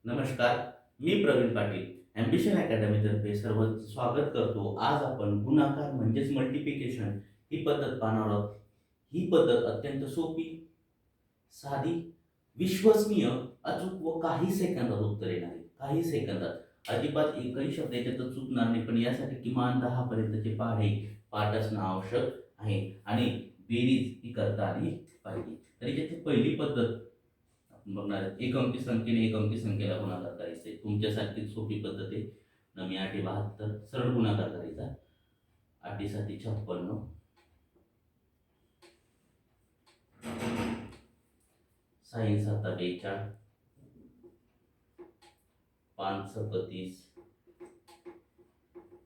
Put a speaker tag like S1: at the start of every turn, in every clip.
S1: नमस्कार. मी प्रवीण पाटील. ॲम्बिशन अकॅडमीतर्फे सर्वांचं स्वागत करतो. आज आपण गुणाकार म्हणजेच मल्टिप्लिकेशन ही पद्धत पाहणार आहोत. ही पद्धत अत्यंत सोपी, साधी, विश्वसनीय, अचूक व काही सेकंदात उत्तर येणार आहे. काही सेकंदात. अजिबात एकही शब्द याच्यात चुकणार नाही. पण यासाठी किमान 10 पर्यंतचे पाढे पाठ असणं आवश्यक आहे आणि बेरीज ही करता आली पाहिजे. तर याच्यातली पहिली पद्धत आपण बघणार आहे. एक अंकी संख्येने एक अंकी संख्येला गुणाकार करायचे. तुमच्यासारखी सोपी पद्धत आहे. नवी 8 72 सरळ गुणाकार करायचा. 8 7 56, 6 7 42, 5 31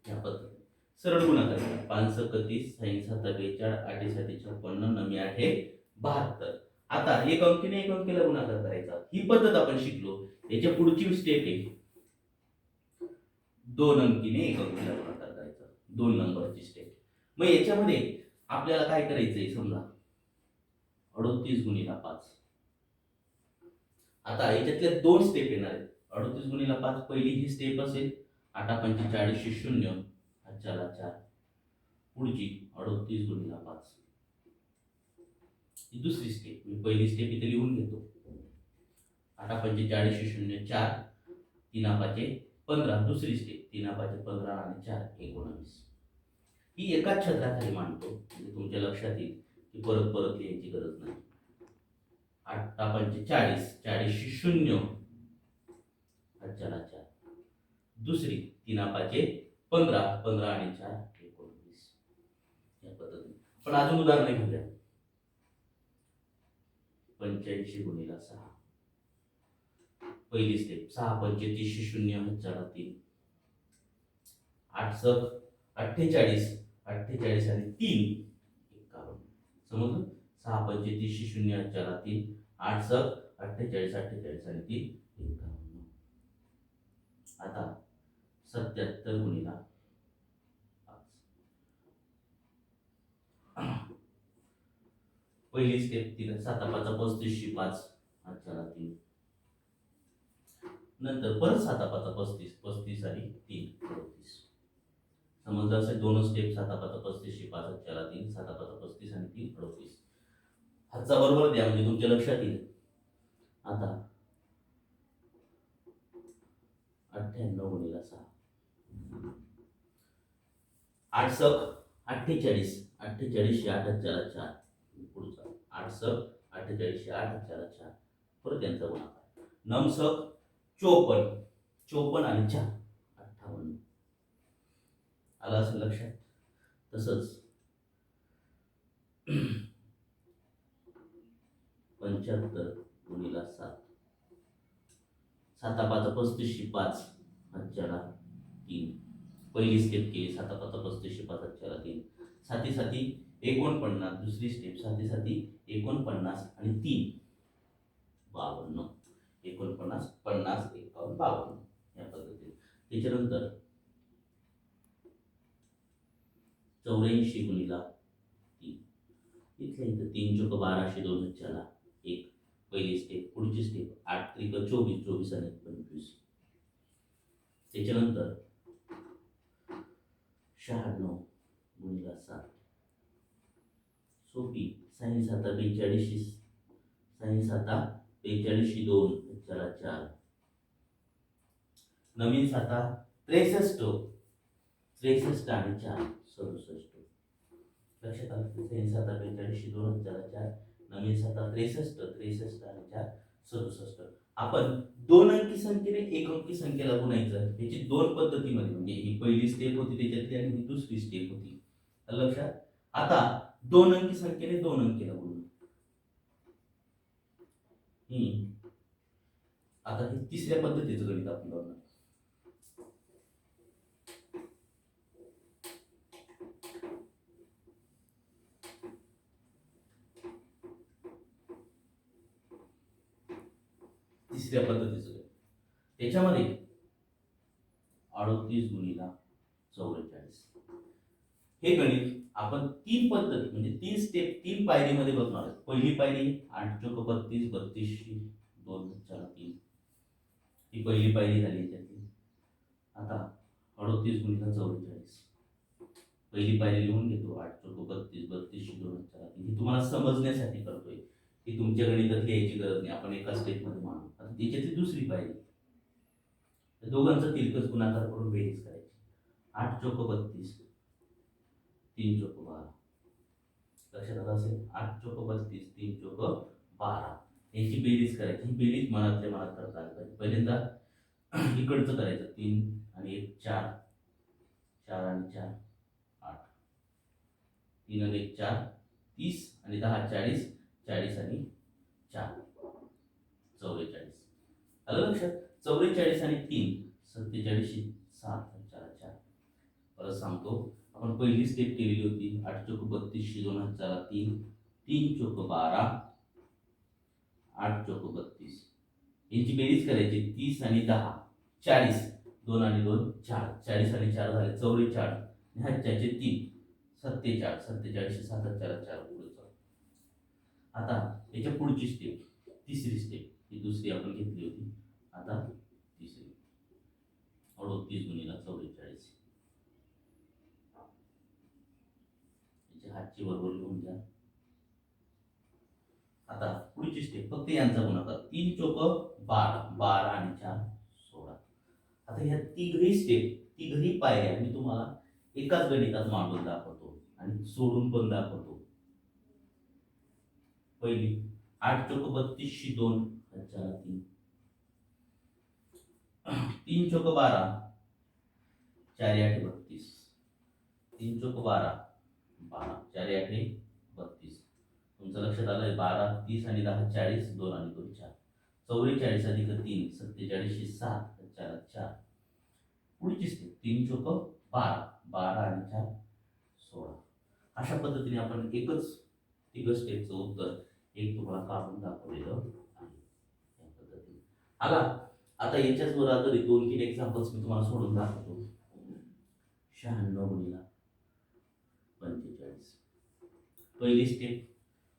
S1: या पद्धतीने सरळ गुणाकार करा. 5 31, 6 7 42, 8 7 56, 9 8 72. आता एक अंकीने एक अंकीला गुणाकार करायचा. ही पद्धत आपण शिकलो. याच्या पुढची स्टेप आहे 2 अंकीने एक अंकीला गुणाकार करायचा. 2 नंबरची स्टेप. मग याच्यामध्ये आपल्याला काय करायचंय समजा 38 गुणिला 5. आता याच्यातल्या दोन स्टेप येणार आहेत. 38 गुणिला 5 पहिली ही स्टेप असेल 8 पंचे 40 0 चला 4. पुढची 38 गुणिला 5 ही दुसरी स्टेप. मी पहिली स्टेप इथे लिहून घेतो. 8 पंचे 40 0 4 3 पाचे 15. दुसरी स्टेप 3 पाचे 15 आणि 4 19. ही एकाच छत्राखाली मांडतो म्हणजे तुमच्या लक्षात येईल की परत परत लिहायची गरज नाही. 8 पंचे 40 40 0 चला 4. दुसरी 3 पाचे 15 15 आणि 4 19. या पद्धतीने पण अजून उदाहरण घेऊया. 85 गुणिला 6. पहिली स्टेप 6 पंचे 30 0 चला 3. 8 सक 48 48 आणि 3 51. समजलं? 6 पंचे 30 0 चला 3. 8 सक 48 48 आणि 3 51. आता 77 गुणिला 5. पहिली स्टेप 3 7 5 35 5 चला 3. नंतर परत 7 5 35 35 आणि 3 38. समजलं असेल दोन स्टेप 7 5 35 5 चला 3 7 5 35 आणि 3 38. हातचा बरोबर द्या म्हणजे तुमच्या लक्षात येईल. आता 98 गुणिला 6. 8 सक 48 48 8 चला 4. पुढचा 8 सक 48 8 चला 4. परत त्यांचा गुणाकार. 9 सक 54 54 आणि 4 58. आला असं लक्षात. तसंच 75 गुणिला 7. 7 5 35 5 चला 3. पहिली स्टेप केली 7 5 35 5 चला 3. 7 7 49. दुसरी स्टेप 7 7 49 आणि 3 52. 49 50 51 52 या पद्धतीने. त्याच्यानंतर 84 गुणिला 3. इथल्या इथं 3 चोक 12 2 चला 1. पहिली स्टेप. पुढची स्टेप 8 त्रिक 24 24 आणि 25. त्याच्यानंतर 96 गुणिला 7. सोपी 6 7 42 6 7 42 2 चला 4. नवीन 7 63 63 आणि 4 67. लक्षात आलं. 6 7 42 2 चला 4. नवीन 7 63 63 आणि 4 67. आपण दोन अंकी संख्येने एक अंकी संख्येला गुणायचं. याची दोन पद्धतीमध्ये म्हणजे ही पहिली स्टेप होती त्याच्यातली आणि ही दुसरी स्टेप होती. लक्षात. आता दोन अंकी संख्येने दोन अंकीला गुणू. आता हे तिसऱ्या पद्धतीचं गणित आपण बघणार. तिसऱ्या पद्धतीचं गणित. त्याच्यामध्ये 38 गुणिला 44. हे गणित आपण तीन पद्धती म्हणजे 3 स्टेप 3 पायरीमध्ये बघणार आहोत. पहिली पायरी 8 चोक 32 32 2 चला 3. ही पहिली पायरी झाली याच्यातली. आता 38 × 44. पहिली पायरी लिहून घेतो. 8 चौक 32, 32 शी 2 चला. ही तुम्हाला समजण्यासाठी करतोय, की तुमच्या गणितात लिहायची गरज नाही, आपण एका स्टेपमध्ये मांडू. आता त्याच्यातली दुसरी पायरी, त्या दोघांचा तिरकस गुणाकार करून बेरीज करायची. 8 चौक 32, 3 चौक 12. लक्षात आलं असेल. 8 चौक 32, 3 चौक 12 याची बेरीज करायची. ही बेरीज मनातल्या मनात करता आली पाहिजे. पहिल्यांदा इकडचं करायचं. 3 आणि 1 4, 4 आणि 4 8, 3 आणि 1 4 30 आणि 10 40, 40 आणि 4 44. आलं लक्षात. 44 आणि 3 47, 7 4 4. परत सांगतो, आपण पहिली स्टेप केलेली होती. 8 चौक 32 शी 2 चला 3, 3 चौक 12, 8 चौक 32. यांची बेरीज करायची. 30 आणि 10 40, 2 आणि 2 4, 40 आणि 4 झाले 44. ह्या त्याचे 3 47, 47 7 4 4 पुढे चालू. आता याच्या पुढची स्टेप, तिसरी स्टेप, ही दुसरी आपण घेतली होती. आता तिसरी 38 × 44. याची हातची बरोबर लिहून घ्या. आता पुढची स्टेप, फक्त यांचा गुणाकार. 3 चौक 12, 12 आणि 4 16. आता ह्या तिघही पायऱ्या मी तुम्हाला एकाच गणितात मांडून दाखवतो आणि सोडून पण दाखवतो. पहिली 8 चौक 32 शी 2 चला 3, 3 चौक 12, 4 8 32, 3 चौक 12 12, 4 8 32. तुमचं लक्षात आलंय. 12 30 आणि 10 40, 2 आणि 2 4, 44 अधिक 3 47 7 4 4. पुढची स्टेप 3 चौक 12, 12 आणि 4 16. अशा पद्धतीने आपण तिघ स्टेपचं उत्तर एक तुम्हाला काढून दाखवलेलं आहे. या पद्धतीने आला. आता याच्याच वर आधारित 2-3 एक्झाम्पल्स मी तुम्हाला सोडून दाखवतो. 96 × 45. पहिली स्टेप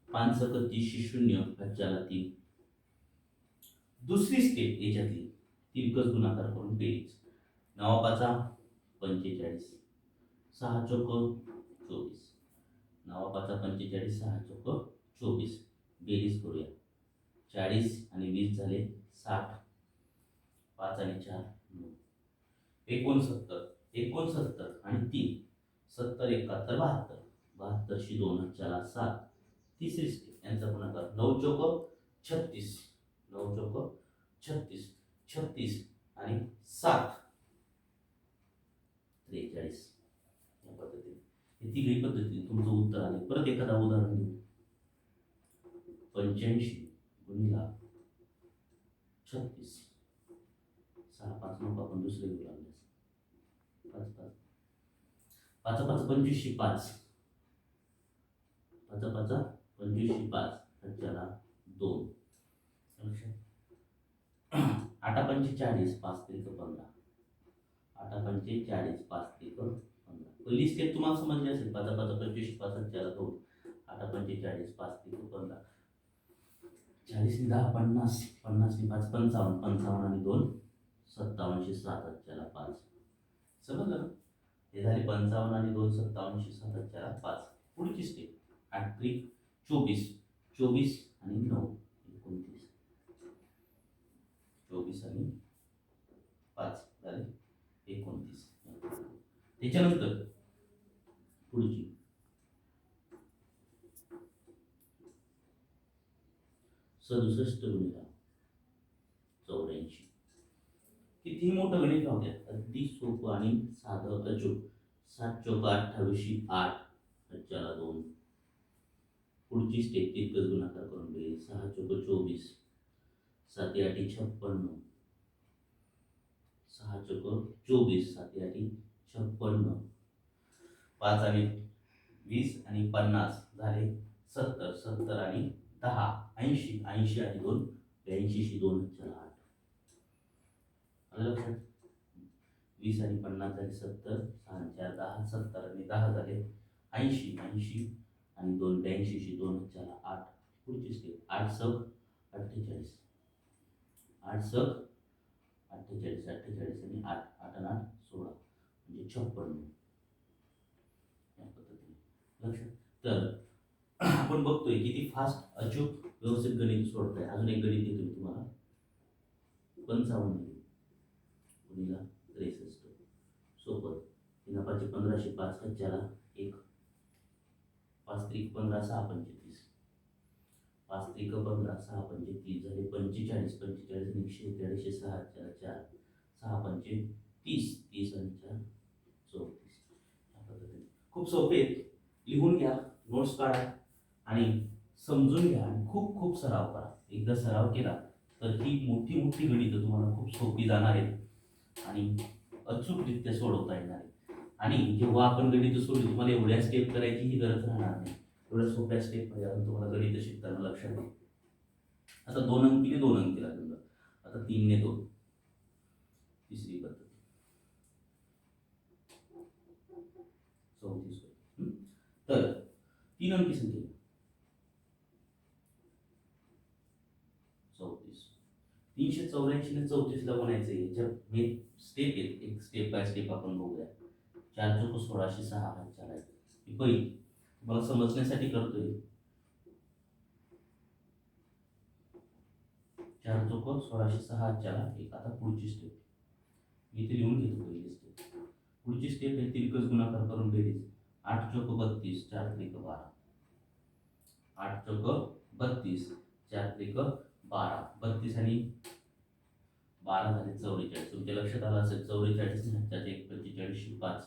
S1: 5 × 30 शी 0 चला 3. दुसरी स्टेप याच्यातली तिरकस गुणाकार करून बेरीज. 9 5 45, 6 चौक 24, 9 5 45, 6 चौक 24. बेरीज करूया. 40 आणि 20 झाले 60, 5 आणि 4 9, 69 आणि 3 70 71 72, 72 शी 2 चला 7. तिसरी स्टेप यांचा गुणाकार. 9 चौक 36, 9 चौक 36, 36 आणि 7 43. या पद्धतीने हे तिघही पद्धतीने तुमचं उत्तर आले. परत एखादा उदाहरण घेऊ. 85 × 36, 6 5 नको, आपण दुसरे घेऊ लागले. 5 5 5 5 25 शी 5, 5 5 25 शी 5 चला 2. 8 5 40, 5 3 15, 8 5 40, 5 3 15. पहिली स्टेप तुम्हाला समजली असेल. 5 5 25 शी 5 चला 2, 8 5 40, 5 3 15, 40 नि 10 50, 50 नि 5 55, 55 आणि 2 57 शी 7 चला 5. समजलं ना. हे झाले 55 आणि 2 57 शी 7 चला 5. पुढची स्टेप 8 3 24, 24 आणि 9 29, 24 आणि 5 झाले 29. त्याच्यानंतर पुढची 67 × 84. कितीही मोठं गणित राहू द्या, अगदी सोपं आणि साधं अचूक. 7 चौक 28, 8 चला 2. पुढची स्टेप तिरकस गुणाकार करून बेरीज. 6 चौक 24, 7 8 56, 6 चौक 24, 7 8 56, 5 आणि 20 आणि 50 झाले 70, 70 आणि 10 80, 80 आणि 2 82 शी 2 चला 8. आलं लक्षात. 20 आणि 50 झाले 70, 6 आणि 4 10, 70 आणि 10 झाले 80, 80 आणि 2 82 शी 2 चला 8. पुढची स्टेप 8 सक 48, 8 सक 48 48 आणि 8 8 आणि 8 16 म्हणजे 56 या पद्धतीने लक्षात. तर आपण बघतोय किती फास्ट अचूक व्यवस्थित गणित सोडताय. अजून एक गणित देतो मी तुम्हाला. 55 गुणिला 63 सोबत 3 5 15 5 हजारा 1 5 त्रिक 15 6 35 5 त्रिक 15 6 35 झाले 45 45 आणि 143 6 4 4 6 पंचे 30 30 आणि 4 34 या पद्धतीने खूप सोपे आहेत. लिहून घ्या, नोट्स काढा आणि समजून घ्या आणि खूप खूप सराव करा. एकदा सराव केला तर ही मोठी मोठी गणितं तुम्हाला खूप सोपी जाणार आहेत आणि अचूकरित्या सोडवता येणार आहे. आणि जेव्हा आपण गणितं सोडली तुम्हाला एवढ्या स्टेप करायची ही गरज राहणार नाही. एवढ्या सोप्या स्टेपमध्ये आपण तुम्हाला गणितं शिकताना लक्षात येईल. आता 2 अंकीने 2 अंकी लागलं. आता 3 ने 2 तिसरी पद्धत 34 होईल. तर 3 अंकी संख्या 34 384 ने 34 ला म्हणायचे. याच्या हे स्टेप आहेत, एक स्टेप बाय स्टेप आपण बघूया. 4 चौक 1606 हा चालायचं. ही पहिली तुम्हाला समजण्यासाठी करतोय. 4 चौक 1606 चाला एक. आता पुढची स्टेप मी इथे लिहून घेतो. पहिली स्टेप पुढची स्टेप आहे तिरकस गुणाकार करून बेरीज. 8 चौक 32 4 त्रिक 12 8 चौक 32 4 त्रिक 12 32 आणि 12 झाले 44. तुमच्या लक्षात आलं असेल 44 त्यात 1 45 5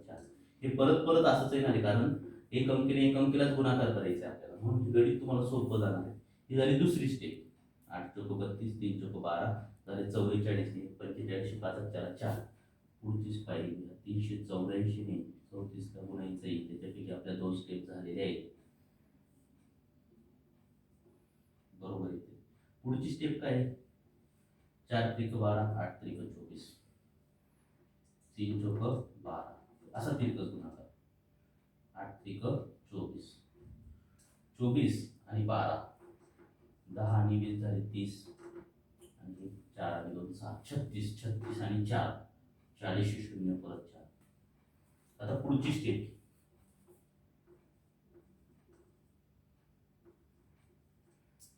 S1: 4. हे परत परत असंच येणार आहे कारण एक अंकीने एक अंकीलाच गुणाकार करायचा आहे आपल्याला, म्हणून गणित तुम्हाला सोपं जाणार आहे. ही झाली दुसरी स्टेप. 8 चौक 32 3 चौक 12 झाले 44 ने 45 5 4 4. पुढचीच पायरी 384 ने 34 ला गुणायचं आहे. त्याच्यापैकी आपल्या 2 स्टेप झालेल्या आहेत. बरोबर येते. पुढची स्टेप काय आहे? 4 त्रिक 12 8 त्रिक 24 3 चौक 12 असा तिरकस गुणाकार. 8 त्रिक 24 24 आणि 12 10 आणि 20 झाले 30 आणि 4 आणि 2 6 36 36 आणि 4 40 0 परत 4. आता पुढची स्टेप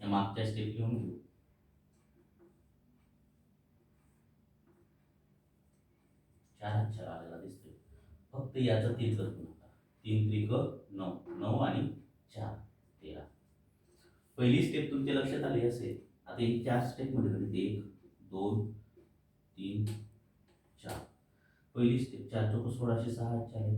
S1: या मागच्या स्टेप घेऊन घेऊ. 4 4 आलेला दिसतोय. फक्त याचा तिरकस गुणाकार. 3 त्रिक 9 9 आणि 4 13. पहिली स्टेप तुमच्या लक्षात आली असेल. आता ही 4 स्टेप मध्ये गणित 1 2 3 4. पहिली स्टेप 4 चौक 1606 4.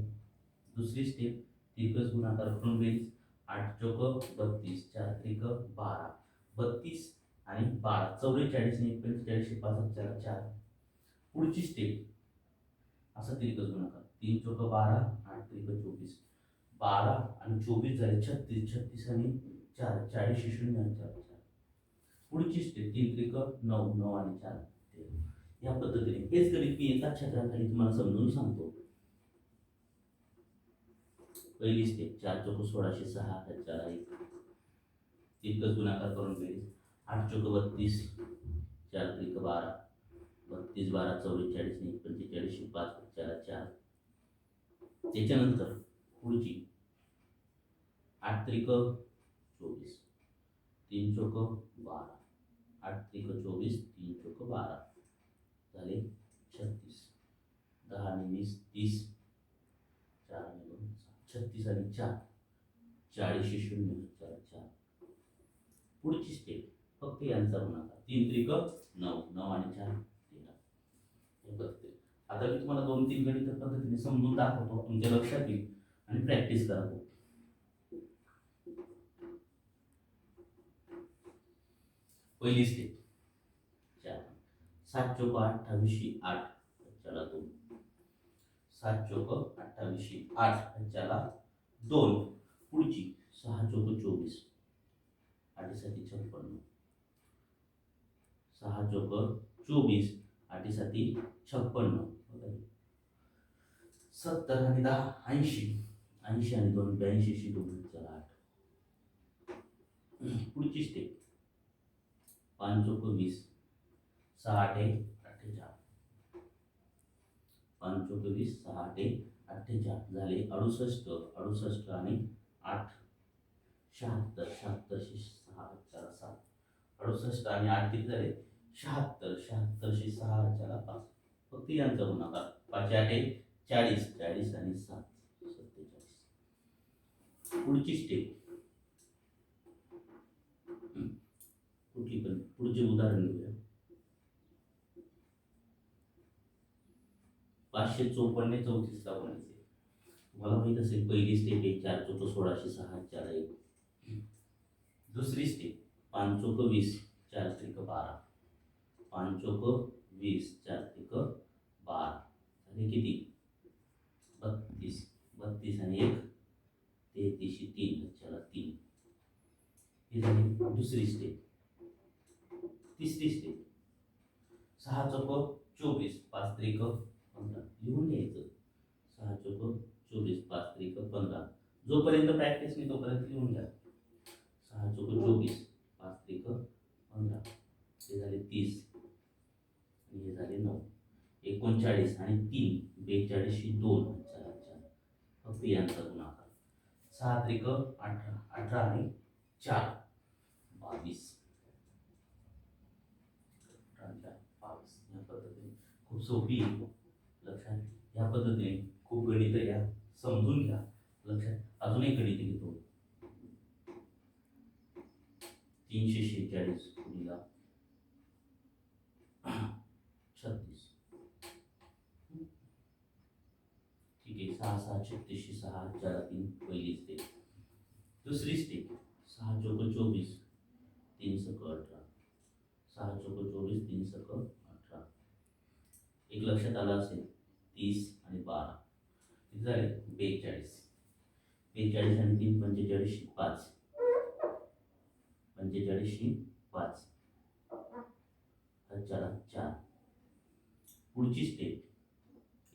S1: दुसरी स्टेप तिरकस गुणाकार करून बेरीज. 8 चौक 32 4 त्रिक 12 32 आणि 12 44 ने 45 5 4 4. पुढची स्टेप असा तिरकस गुणाकार. 3 चौक 12 8 त्रिक 24 12 आणि 24 झाले 36 36 आणि 4 40 0 आणि 4 4. पुढची स्टेप 3 त्रिक 9 9 आणि 4 13. या पद्धतीने हेच गणित मी एकाच छत्राखाली तुम्हाला समजून सांगतो. पहिली स्टेप 4 चौक 1606 4 1 तिरकस गुणाकार करून बेरीज. 8 चौक 32 4 त्रिक 12 32 12 44 ने 45 5 4 4. त्याच्यानंतर पुढची 8 त्रिक 24 3 चौक 12 8 त्रिक 24 3 चौक 12 झाले 36 10 आणि 20 30 4 आणि 2 36 आणि 4 40 0 4 4. पुढची स्टेप फक्त यांचा गुणाकार. 3 त्रिक 9 9 आणि 4 13. हे बघते. आता मी तुम्हाला 2-3 गणित पद्धतीने समजून दाखवतो. तुमच्या लक्षात येईल आणि प्रॅक्टिस करा. पहिली स्टेप 4 7 चौक 28 8 त्याला 2 7 चौक 28 8 त्याला 2. पुढची 6 चौक 24 8 साठी 56 6 चौक 24 8 साठी 56 70 आणि 10 80 80 आणि 2 82 2 चला 8. पुढची स्टेप 5 चौक 20 6 8 48 48, 5 चौक 20, 6 8 48 झाले 68, 68 आणि 8 76, 76 शी 6 4 7, 68 आणि 8 किती झाले 76, 76 शी 6 4 5. फक्त यांचा गुणाकार 5 8 40, 40 आणि 7 47. पुढची स्टेप कुठली पण पुढचे उदाहरण घेऊया. 554 34 ला बनायचे. तुम्हाला माहित असेल पहिली स्टेप आहे 4 चौक 16 6 4 1. दुसरी स्टेप 5 चौक 20 4 त्रिक 12, 5 चौक 20 4 त्रिक 12 झाले किती 32, 32 आणि 1 33 3 चला 3. ही झाली दुसरी स्टेप. तिसरी स्टेप 6 चौक 24 5 त्रिक 15 लिहून घ्यायचं. 6 चौक 24 5 त्रिक 15. जोपर्यंत प्रॅक्टिस नाही तोपर्यंत लिहून घ्या. 6 चौक 24 5 त्रिक 15 हे झाले 30 आणि हे झाले 9. 39 आणि 3 42 शी 2 4 4. फक्त यांचा गुणाकार 6 त्रिक 18, 18 आणि 4 22. 22 या पद्धतीने खूप सोपी लक्षात. या पद्धतीने खूप गणित या समजून घ्या. लक्षात अजून एक गणित घेतो. 346 गुणिला 36. ठीक आहे 6 6 36 6 4 3 पहिली स्टेप. दुसरी स्टेप 6 चौक 24 3 सक 18, 6 चौक 24 3 सक 18. एक लक्षात आलं असेल 30 आणि 12 किती झाले 42. 42 आणि 3 45 5, 45 5 4 4. पुढची स्टेप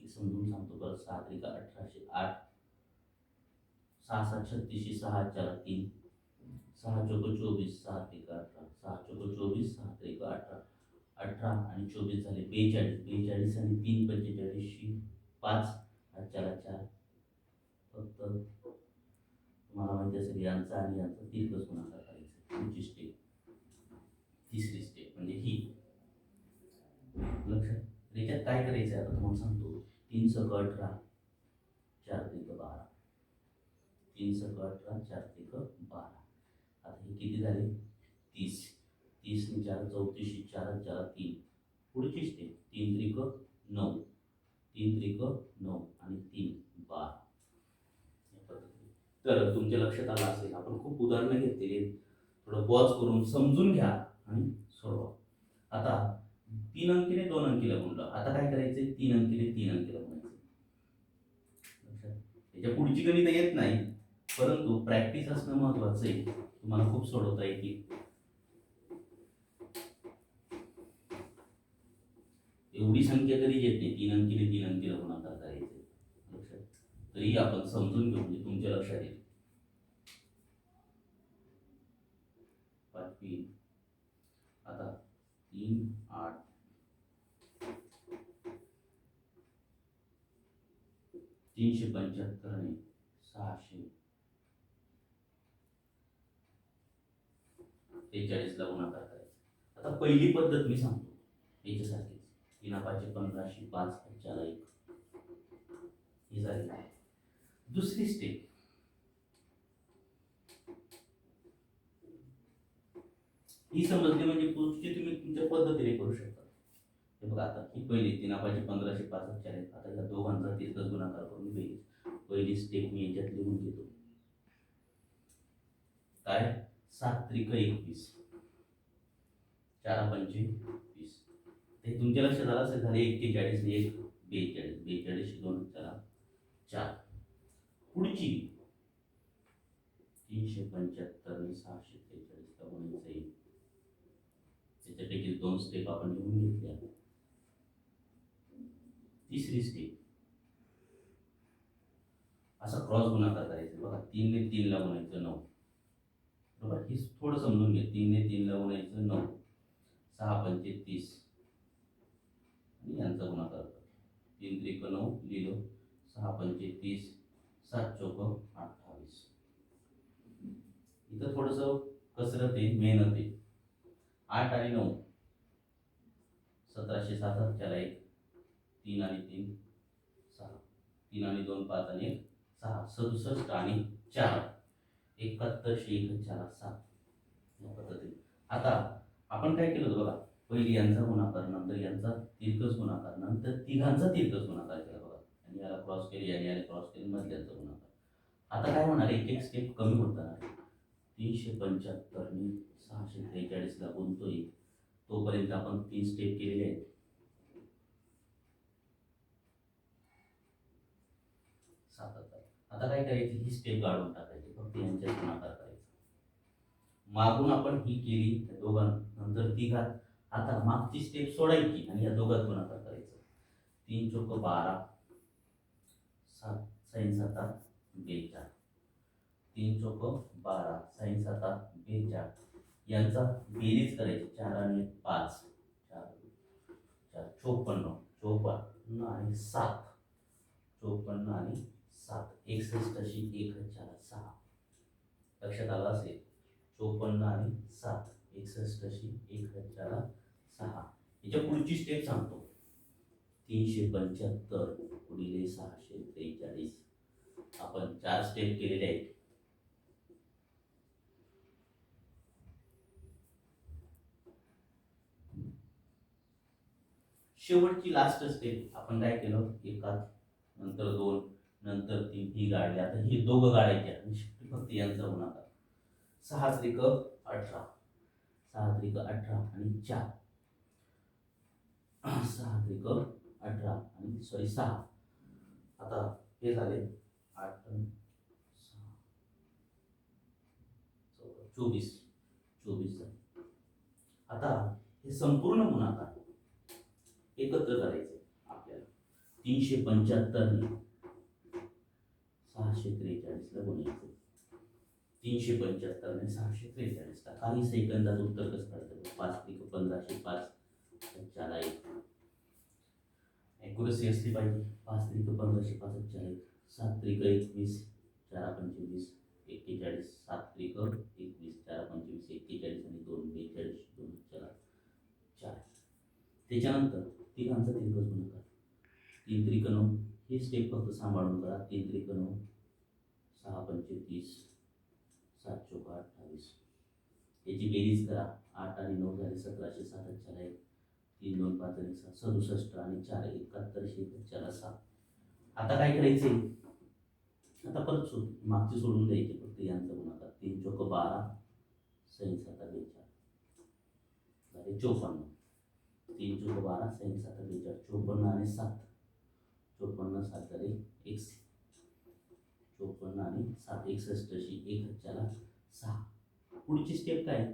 S1: एक समजून सांगतो बरं. 7 त्रिक 18 8, 6 7 36 6 4 3, 6 चौक 24 6 त्रिक 18, 6 चौक 24 6 त्रिक 18, 18 आणि 24 झाले 42, 42 आणि 3 45 5 4 4. फक्त तुम्हाला माहिती असेल यांचा आणि यांचा तिरकस गुणाकार करायचा. पुढची स्टेप तिसरी स्टेप म्हणजे ही. लक्षात याच्यात काय करायचं आता तुम्हाला सांगतो. 3 सक 18 4 त्रिक 12, 3 सक 18 4 त्रिक 12. आता हे किती झाले 30, 30 ने 4 34 4 4 3. पुढची स्टेप 3 त्रिक 9, 3 त्रिक 9 आणि 3 12. तर तुमच्या लक्षात आलं असेल आपण खूप उदाहरणं घेतलेली. थोडं पॉज करून समजून घ्या आणि सोडवा. आता 3 अंकीने 2 अंकीला गुणलं. आता काय करायचंय 3 अंकीने 3 अंकीला गुणायचं. त्याच्या पुढची गणित येत नाही परंतु प्रॅक्टिस असणं महत्वाचं आहे. तुम्हाला खूप सोडवता येईल. एवढी संख्या कधी येत नाही 3 अंकीने 3 अंकीला गुणाकार करायचे. लक्षात तरी आपण समजून घेऊ म्हणजे तुमच्या लक्षात येईल. 5 आता 3 8 375 आणि 643 ला गुणाकार करायचा. आता पहिली पद्धत मी सांगतो याच्यासारखीच. 3 5 15 5 4 1 ही झाली. दुसरी स्टेप ही समजली म्हणजे पुढची तुम्ही तुमच्या पद्धतीने करू शकता. हे बघा आता ही पहिली 3 5 15 5 4 1. आता या दोघांचा तिरकस गुणाकार करून पहिली स्टेप मी याच्यात लिहून घेतो. काय 7 त्रिक 21, 4 पंचे 20. ते तुमच्या लक्षात आलं असेल. झाले 41 ने 1 42, 42 2 4 4. पुढची 375 आणि 643 ला गुणायचं आहे. त्याच्यापैकी 2 स्टेप आपण लिहून घेतल्या. तिसरी स्टेप असा क्रॉस गुणाकार करायचा. बघा 3 ने 3 ला गुणायचं 9. बरोबर हे थोडं समजून घ्या. 3 ने 3 ला गुणायचं 9, 6 पंचे 30, आणि यांचा गुणाकार करा. 3 त्रिक 9 लिहिलं, 6 पंचे 30, 7 चौक 28. इथं थोडंसं कसरत आहे, मेहनत आहे. 8 आणि 9 1707 त्याला 1, 3 आणि 3 6, 3 आणि 2 5 आणि 1 6, 67 आणि 4 71 1 4 7. या पद्धतीने आता आपण काय केलं होतं बघा, पहिली यांचा गुणाकार, नंतर यांचा तिरकस गुणाकार, नंतर तिघांचा तिरकस गुणाकार केला बघा, आणि याला क्रॉस केली आणि याला क्रॉस केली, मधल्यांचा गुणाकार. आता काय होणार, एक एक स्टेप कमी होत जाणार. 375 नी 643 ला गुणतोय, तोपर्यंत आपण 3 स्टेप केलेले आहेत. आता काय करायची, ही स्टेप काढून टाकायची, फक्त यांच्यात गुणाकार करायचा. मागून आपण ही केली त्या दोघांनंतर तिघात, आता मागची स्टेप सोडायची आणि या दोघात गुणाकार करायचं. 3 चौक 12, 7 साइन 7 42, 3 चौक 12 साइन 7 42, यांचा बेरीज करायची. 4 आणि 5 4 4 54, 54 आणि 7 54 आणि 7 61 अशी 1 4 6. लक्षात आलं असेल, 54 आणि 7 61 अशी 1 4 6. याच्या पुढची स्टेप सांगतो. 375 गुणिले 643. आपण 4 स्टेप केलेले आहेत. शेवटची लास्ट स्टेप आपण काय केलं, एकात नंतर 2 नंतर 3 ही गाडी. आता ही दोघं गाड्याची आणि फक्त यांचा गुणाकार. 6 त्रिक 18, 6 त्रिक 18 आणि 4, 6 त्रिक 18 आणि 6. आता हे झाले 8 6 24 24 झाले. आता हे संपूर्ण गुणाकार एकत्र करायचे आपल्याला. 375 ने 643 ला गुणायचं. 375 ने 643 ला काही सेकंदात उत्तर कसं काढतं. 5 त्रिक 15, 5 4 1. ॲक्युरसी असली पाहिजे. 5 त्रिक 15, 5 4 1. 7 त्रिक 21, 4 25 41, 7 त्रिक 21, 4 25 41 आणि 2 42, 2 4 4. त्याच्यानंतर तिघांचा तिरकस गुणाकार. 3 त्रिक 9, ही स्टेप फक्त सांभाळून करा. 3 त्रिक 9, 6 पंचे 30, 7 चौक 28. याची बेरीज करा. 8 आणि 9 झाले 1707 4 1, 3 2 5 आणि 7 67 आणि 4 71 1 4 7. आता काय करायचे, आता परत मागचे सोडून द्यायचे, फक्त यांचा गुणाकार. 3 चौक 12 साइन 7 42 झाले 54. 3 चौक 12 साइन 7 42, 54 आणि 7 54 7 झाले 1, 54 आणि 7 61 अशी 1 4 6. पुढची स्टेप काय,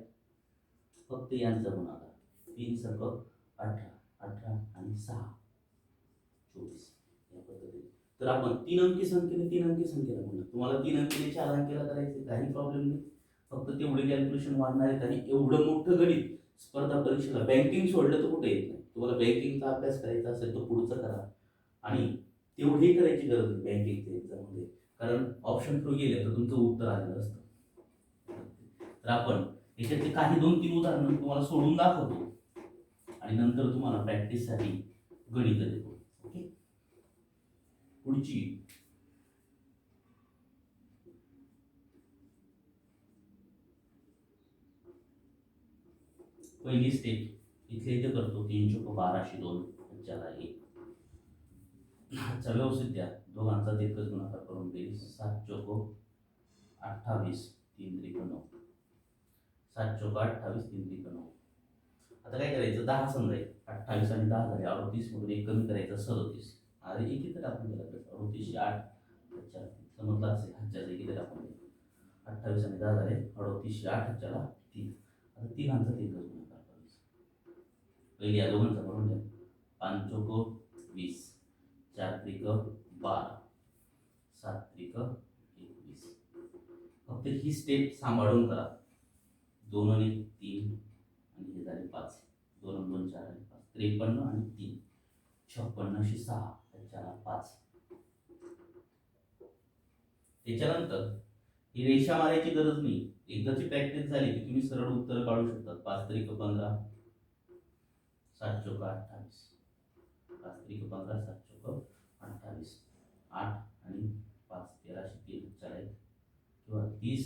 S1: फक्त यांचा गुणाकार. 3 सक 18, 18 आणि 6 24. या पद्धतीने तर आपण 3 अंकी संख्येने 3 अंकी संख्येला म्हणतो. तुम्हाला 3 अंकीने 4 अंकीला करायचे, काही प्रॉब्लेम नाही. फक्त तेवढे कॅल्क्युलेशन वाढणार आहेत. आणि एवढं मोठं गणित स्पर्धा परीक्षेला बँकिंग सोडलं तर कुठे येत नाही. तुम्हाला बँकिंगचा अभ्यास करायचा असेल तर पुढचं करा. आणि तेवढी करायची गरज नाही बँकिंगच्या एक्झाममध्ये, कारण ऑप्शन थ्रू गेले तर तुमचं उत्तर आलेलं असतं. तर आपण याच्यातले काही 2-3 उदाहरणं तुम्हाला सोडून दाखवतो आणि नंतर तुम्हाला प्रॅक्टिससाठी गणित देतो. ओके, पुढची पहिली स्टेप इथे इथे करतो. 3 चौक 12 2 4 1. अच्छा, व्यवस्थित द्या. दोघांचा तिरकस गुणाकार करून बेरीज. 7 चौक 28 3 त्रिक 9, 7 चौक 28 3 त्रिक 9. आता काय करायचं, 10 समजायचं. 28 आणि 10 झाले 38 मधून एक कमी करायचं 37. अरे एक इथं टाकून दिला तर 38 8 4 समजलं असेल. ह्याच्यात एक इथं टाकून दिला. 28 आणि 10 झाले 38 8 4 3. आता तिघांचा तिरकस गुणाकार करायचा. पहिले या दोघांचा करून द्या. 5 चौक 20, 4 त्रिक 12, 7 त्रिक 21. फक्त ही स्टेप सांभाळून करा. 2 आणि 3 आणि हे झाले 5. 2 2 4 आणि 5 53 आणि 3 56 6 त्याच्याला 5. त्याच्यानंतर ही रेषा मारायची गरज नाही. एकदाची प्रॅक्टिस झाली की तुम्ही सरळ उत्तर काढू शकता. 5 त्रिक 15, 7 चौक 28, 5 त्रिक 15, 7 चौक 28, 8 आणि 5 13 त्याला किंवा 30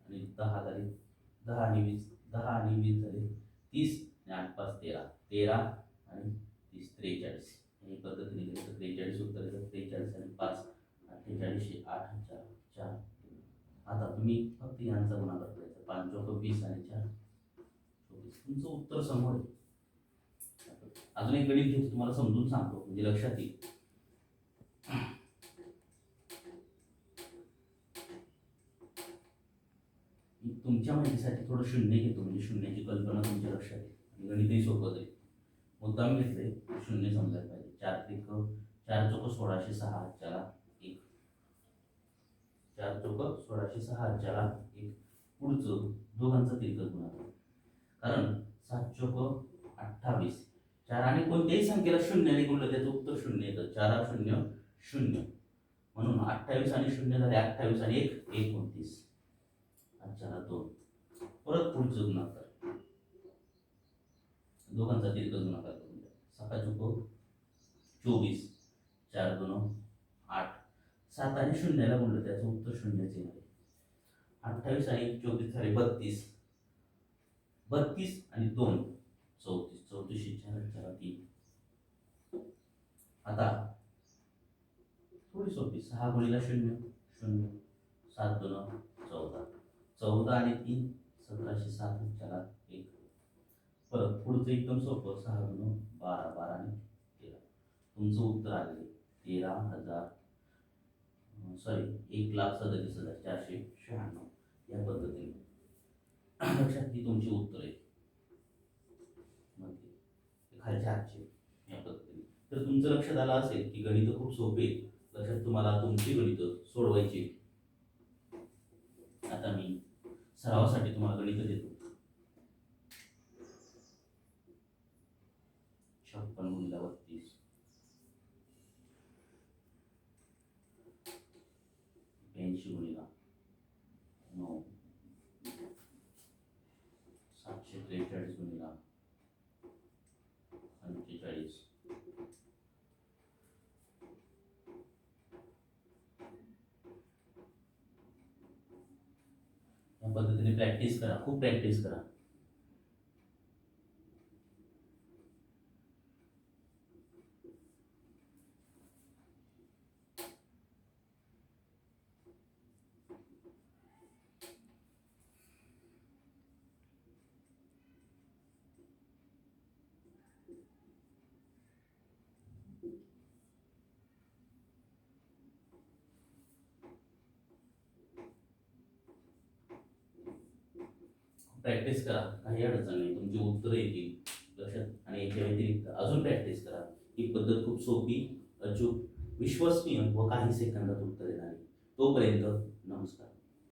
S1: आणि 10 झाले, 10 आणि 20, 10 आणि 20 झाले 30 आणि 8 5 13, 13 आणि 30 43. ही पद्धतीने गेली तर 43 उत्तर येतं. 43 आणि 5 48, 8 4 4. आता तुम्ही फक्त यांचा गुणाकार करायचा. 5 चौक 20 आणि 4 24. तुमचं उत्तर समोर आहे. अजून एक गणित घेतो, तुम्हाला समजून सांगतो म्हणजे लक्षात येईल. तुमच्या माहितीसाठी थोडं शून्य घेतो म्हणजे शून्याची कल्पना तुमच्या लक्षात येईल. गणितही सोपं जाईल. मुद्दाम घेतले शून्य समजायला पाहिजे. 4 त्रिक 4 चौक 1606 त्याला 1. 4 चौक 1606 त्याला 1. पुढचं दोघांचा तिरकस गुणाकार. कारण 7 चौक 28, 4 आणि कोणत्याही संख्येला शून्याने गुणलं त्याचं उत्तर शून्य येतं. 4 0 0 म्हणून 28 आणि 0 झाले 28 आणि 1 29. 4 2. परत पुढचं गुणाकार, दोघांचा तिरकस गुणाकार करून द्या. 7 चौक 24, 4 2 8. 7 आणि 0ला गुणलं त्याचं उत्तर शून्यच येणार आहे. 28 आणि 24 झाले 32, 32 आणि 2 34, 34 4 4 3. आता थोडी सोपी. 6 गुणिला 0 0, 7 2 14, 14 आणि 3 1707 त्याला 1. परत पुढचं एकदम सोपं. 6 2 12, 12 आणि 13. तुमचं उत्तर आले 13,000 सॉरी 1,37,496. या पद्धतीने लक्षात ती तुमची उत्तर आहे खालच्या हातचे या पद्धतीने. तर तुमचं लक्षात आलं असेल की गणित खूप सोपे आहेत. लक्षात तुम्हाला तुमची गणित सोडवायची. आता मी सरावासाठी तुम्हाला गणित देतो. 56 गुणिले 32, 82 गुणिले 9, 743 गुणिले 45. या पद्धतीने प्रॅक्टिस करा, खूप प्रॅक्टिस करा. प्रॅक्टिस करा, काही अडचण नाही, तुमची उत्तरं येतील लक्षात. आणि याच्या व्यतिरिक्त अजून प्रॅक्टिस करा. ही पद्धत खूप सोपी, अचूक, विश्वसनीय व काही सेकंदात उत्तर येणार आहे. तोपर्यंत नमस्कार.